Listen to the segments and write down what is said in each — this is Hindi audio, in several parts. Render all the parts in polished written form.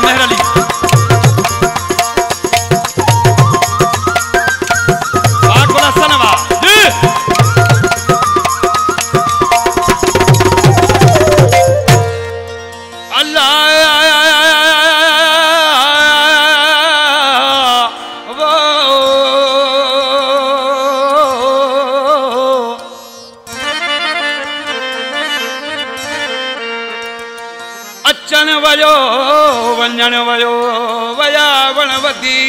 मेहर अली वाह कोला सनवा जी अल्लाह अचन वयो वंजन वयो वया वणवती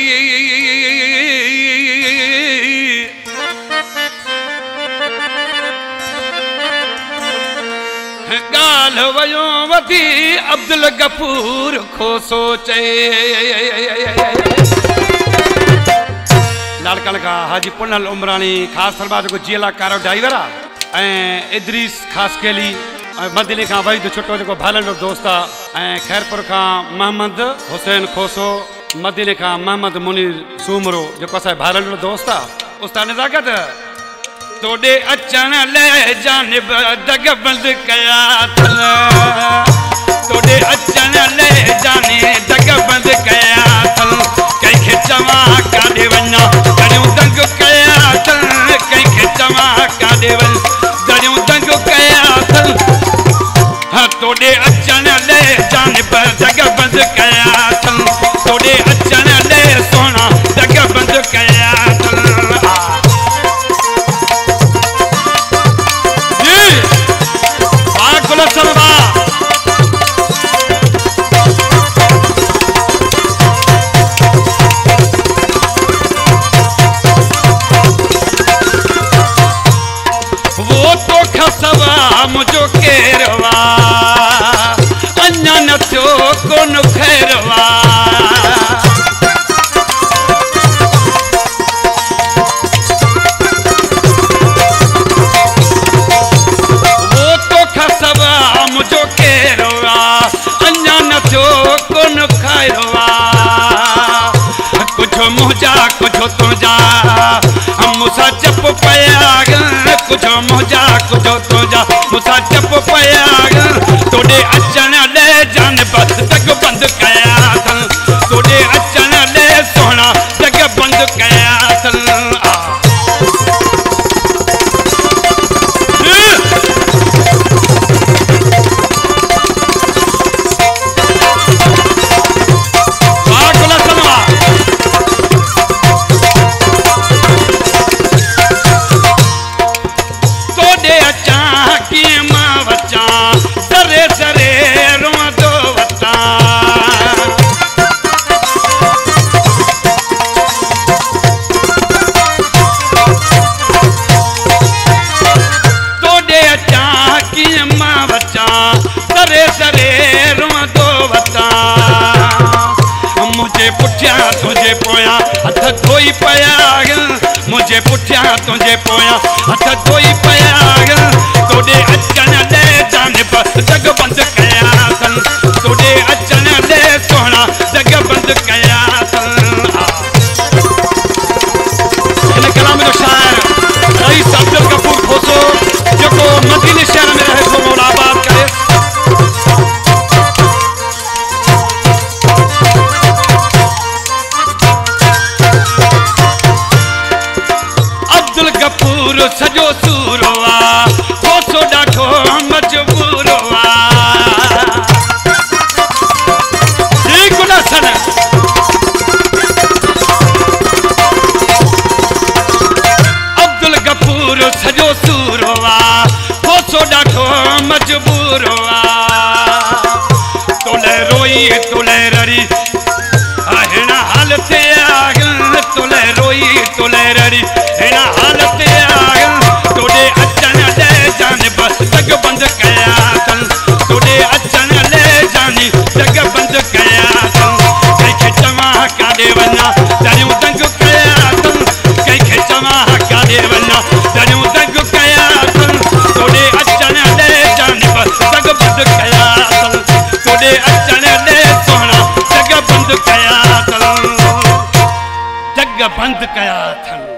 गाल वयो वती अब्दुल गफूर खो सोचे लाड़कन का हाजी पुनल उमरानी खास सरबाज को जिला कारो ड्राइवर है इद्रीस खास केली मदीने का वहीद छुट्टो जो भालन दोस्त है खैरपुर का मोहम्मद हुसैन खोसो मदीने का मोहम्मद मुनीर सूमरो जो असां भालन दोस्त उस्ताद नज़ाकत तोड़े अचन ले जानिब दग बंद कया थल तोड़े अचन ले जाने दग बंद कया थल कहीं चवा काॾे वञा दरियूं दंग कया थल कहीं चवा काॾे वञ दरियूं दंग कया थल तोड़े अचन ले जानिब दग बंद कया थल तोड़े अचन ले सोना दग बंद कया थल मुझो केरवा अन्ना न थियो कोन खैरवा वो तो खसवा मुझो केरवा अन्ना न थियो कोन खैरवा कुछ मुझा कुछ तुझा मुसा चप पया कुछ मुझा कुछ तुझा मुसा चप पया तोड़े अचन ले जान दग बंद कया थल तोड़े अचन ले सोना दग बंद कया थल तुझे पोया हथ धोई पया मुझे पुठिया तुझे पोया हथ धोई पया तोड़े अचन ले जाने दग बंद कया थल तोड़े अचन ले सोना दग बंद कया थल इन कलाम जो शायर रईस अब्दुल गफूर खोसो जो मदीने शहर में रहे सो मौलाबाद करे सजो सूरवा खोसो डाठो मजबूरवा सन अब्दुल गफूर सजो सूरवा खोसो डाठो मजबूरवा तोले रोई तोले ररी हिना हाल थे तोले रोई तोले ररी हिना हाल थे तोड़े अचन ले जाने दग बंद कया थल तोड़े अचन ले जानी दग बंद कया थल कहीं चवा काॾे वञा दरियूं दंग कया थल कहीं चवा काॾे वञा दरियूं दंग कया थल तोड़े अचन ले जाने दग बंद कया थल तोड़े अचन ले सोना दग बंद कया थल दग बंद कया थल।